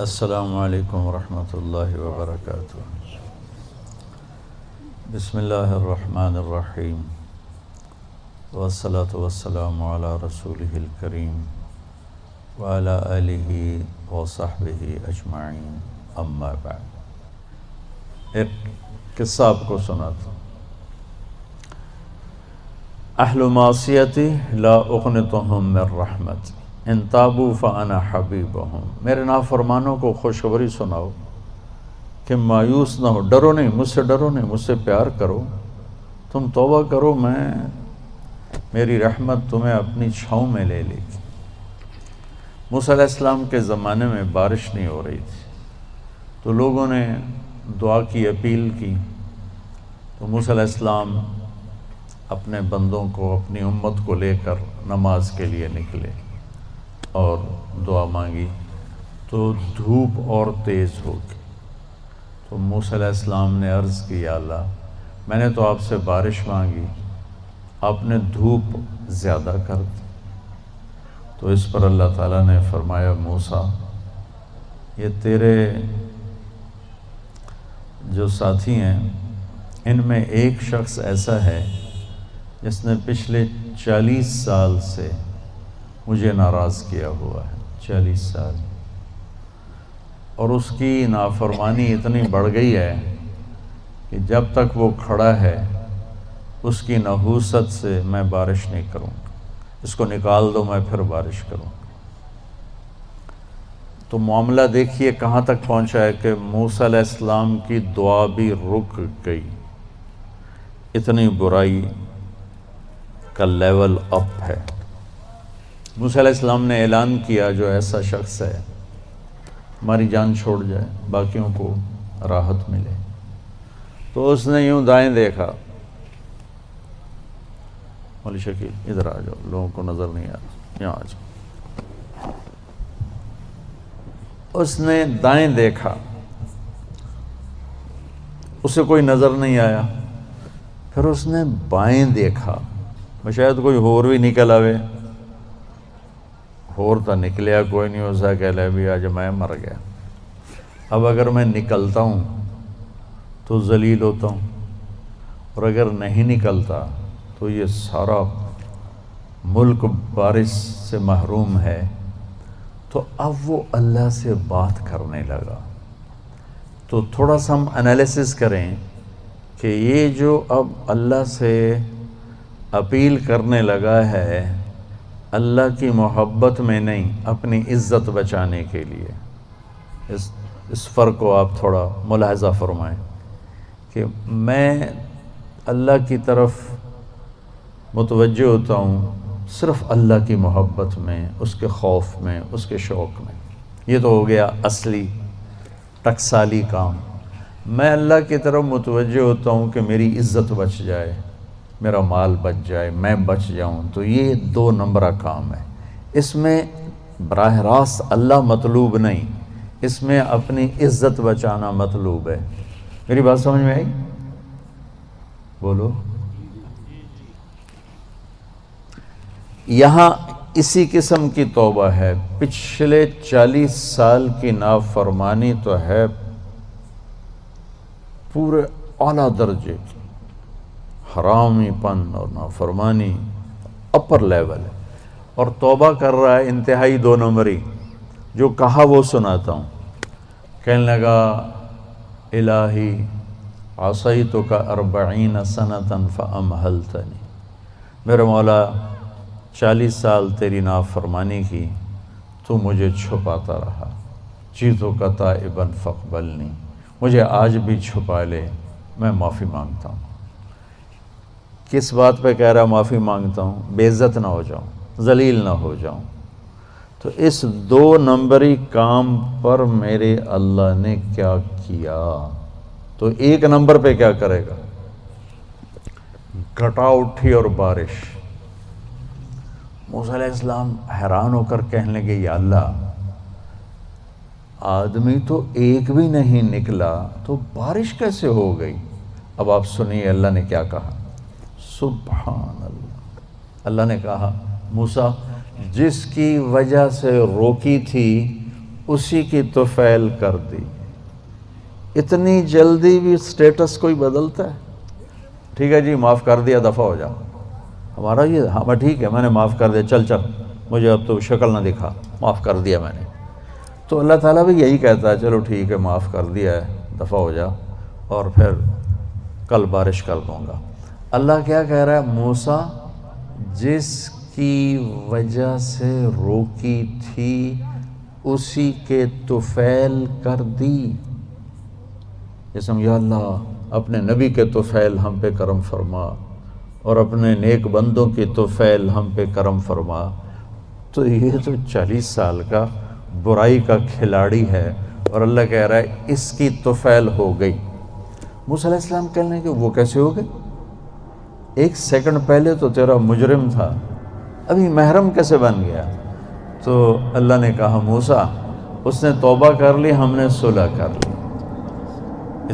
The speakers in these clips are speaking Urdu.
السلام علیکم ورحمۃ اللہ وبرکاتہ۔ بسم اللہ الرحمن الرحیم، والصلاة والسلام علی رسولہ الکریم وعلی آلہ وصحبہ اجمعین، اما بعد۔ ایک قصہ آپ کو سناتا ہوں۔ اہل معصیتی لا اقنطہم من رحمت ان تابوا فانا حبیبہم۔ میرے نافرمانوں کو خوشخبری سناؤ کہ مایوس نہ ہو، ڈرو نہیں، مجھ سے ڈرو نہیں، مجھ سے پیار کرو، تم توبہ کرو، میری رحمت تمہیں اپنی چھاؤں میں لے لے گی۔ موسیٰ علیہ السلام کے زمانے میں بارش نہیں ہو رہی تھی، تو لوگوں نے دعا کی، اپیل کی، تو موسیٰ علیہ السلام اپنے بندوں کو، اپنی امت کو لے کر نماز کے لیے نکلے اور دعا مانگی، تو دھوپ اور تیز ہو گئی۔ تو موسیٰ علیہ السلام نے عرض کی، یا اللہ، میں نے تو آپ سے بارش مانگی، آپ نے دھوپ زیادہ کر دی۔ تو اس پر اللہ تعالیٰ نے فرمایا، موسیٰ، یہ تیرے جو ساتھی ہیں ان میں ایک شخص ایسا ہے جس نے پچھلے 40 سال سے مجھے ناراض کیا ہوا ہے، 40 سال، اور اس کی نافرمانی اتنی بڑھ گئی ہے کہ جب تک وہ کھڑا ہے اس کی نحوست سے میں بارش نہیں کروں گا، اس کو نکال دو، میں پھر بارش کروں گا۔ تو معاملہ دیکھیے کہاں تک پہنچا ہے کہ موسیٰ علیہ السلام کی دعا بھی رک گئی، اتنی برائی کا لیول اپ ہے۔ موسیٰ علیہ السلام نے اعلان کیا، جو ایسا شخص ہے ہماری جان چھوڑ جائے، باقیوں کو راحت ملے۔ تو اس نے یوں دائیں دیکھا، مولی شکیل ادھر آ جاؤ، لوگوں کو نظر نہیں آ رہا، یہاں آ جاؤ۔ اس نے دائیں دیکھا، اسے کوئی نظر نہیں آیا۔ پھر اس نے بائیں دیکھا، شاید کوئی ہور بھی نکل آوے، ہور تو نکلیا کوئی نہیں، اسا کہہ لے بھی آج میں مر گیا، اب اگر میں نکلتا ہوں تو ذلیل ہوتا ہوں، اور اگر نہیں نکلتا تو یہ سارا ملک بارش سے محروم ہے۔ تو اب وہ اللہ سے بات کرنے لگا۔ تو تھوڑا سا ہم انالیسس کریں کہ یہ جو اب اللہ سے اپیل کرنے لگا ہے، اللہ کی محبت میں نہیں، اپنی عزت بچانے کے لیے، اس فرق کو آپ تھوڑا ملاحظہ فرمائیں کہ میں اللہ کی طرف متوجہ ہوتا ہوں صرف اللہ کی محبت میں، اس کے خوف میں، اس کے شوق میں۔ یہ تو ہو گیا اصلی ٹکسالی کام۔ میں اللہ کی طرف متوجہ ہوتا ہوں کہ میری عزت بچ جائے، میرا مال بچ جائے، میں بچ جاؤں، تو یہ 2 نمبرہ کام ہے۔ اس میں براہ راست اللہ مطلوب نہیں، اس میں اپنی عزت بچانا مطلوب ہے۔ میری بات سمجھ میں آئی؟ بولو۔ یہاں اسی قسم کی توبہ ہے، پچھلے 40 سال کی نافرمانی تو ہے پورے اعلیٰ درجے کی، حرامی پن اور نافرمانی اپر لیول ہے، اور توبہ کر رہا ہے انتہائی 2 نمبری۔ جو کہا وہ سناتا ہوں۔ کہنے لگا، الہی عصیتک 40 سنة فامہلتنی، میرے مولا 40 سال تیری نافرمانی کی، تو مجھے چھپاتا رہا، جئتک تائبا فاقبلنی، مجھے آج بھی چھپا لے، میں معافی مانگتا ہوں۔ کس بات پہ کہہ رہا معافی مانگتا ہوں؟ بے عزت نہ ہو جاؤں، ذلیل نہ ہو جاؤں۔ تو اس 2 نمبری کام پر میرے اللہ نے کیا کیا؟ تو 1 نمبر پہ کیا کرے گا؟ گھٹا اٹھی اور بارش۔ موسیٰ علیہ السلام حیران ہو کر کہنے لگے، یا اللہ، آدمی تو ایک بھی نہیں نکلا تو بارش کیسے ہو گئی؟ اب آپ سنیے اللہ نے کیا کہا۔ سبحان اللہ، اللہ نے کہا، موسیٰ، جس کی وجہ سے روکی تھی اسی کی طفیل کر دی۔ اتنی جلدی بھی سٹیٹس کوئی بدلتا ہے؟ ٹھیک ہے جی معاف کر دیا، دفع ہو جا۔ ہمارا یہ ہاں ٹھیک ہے میں نے معاف کر دیا، چل چل مجھے اب تو شکل نہ دکھا، معاف کر دیا میں نے۔ تو اللہ تعالیٰ بھی یہی کہتا ہے چلو ٹھیک ہے معاف کر دیا ہے، دفع ہو جا، اور پھر کل بارش کر دوں گا۔ اللہ کیا کہہ رہا ہے؟ موسیٰ جس کی وجہ سے روکی تھی اسی کے طفیل کر دی۔ جسم یا اللہ اپنے نبی کے طفیل ہم پہ کرم فرما، اور اپنے نیک بندوں کی طفیل ہم پہ کرم فرما۔ تو یہ تو 40 سال کا برائی کا کھلاڑی ہے، اور اللہ کہہ رہا ہے اس کی طفیل ہو گئی۔ موسیٰ علیہ السلام کہنے لگے وہ کیسے ہو گئی؟ 1 سیکنڈ پہلے تو تیرا مجرم تھا، ابھی محرم کیسے بن گیا؟ تو اللہ نے کہا موسیٰ اس نے توبہ کر لی، ہم نے صلح کر لی۔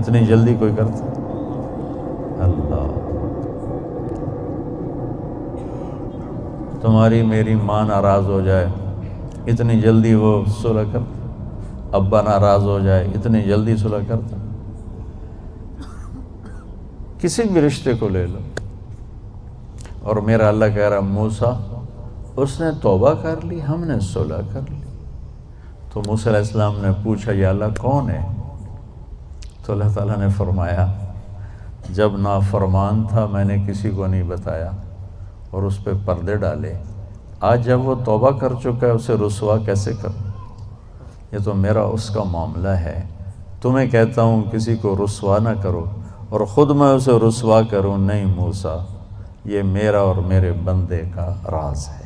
اتنی جلدی کوئی کرتا؟ اللہ، تمہاری میری ماں ناراض ہو جائے اتنی جلدی وہ صلح کرتا؟ ابا ناراض ہو جائے اتنی جلدی صلح کرتا؟ کسی بھی رشتے کو لے لو، اور میرا اللہ کہہ رہا موسیٰ اس نے توبہ کر لی، ہم نے صلح کر لی۔ تو موسیٰ علیہ السلام نے پوچھا یا اللہ کون ہے؟ تو اللہ تعالیٰ نے فرمایا جب نافرمان تھا میں نے کسی کو نہیں بتایا اور اس پہ پردے ڈالے، آج جب وہ توبہ کر چکا ہے اسے رسوا کیسے کروں؟ یہ تو میرا اس کا معاملہ ہے، تمہیں کہتا ہوں کسی کو رسوا نہ کرو اور خود میں اسے رسوا کروں نہیں موسیٰ، یہ میرا اور میرے بندے کا راز ہے۔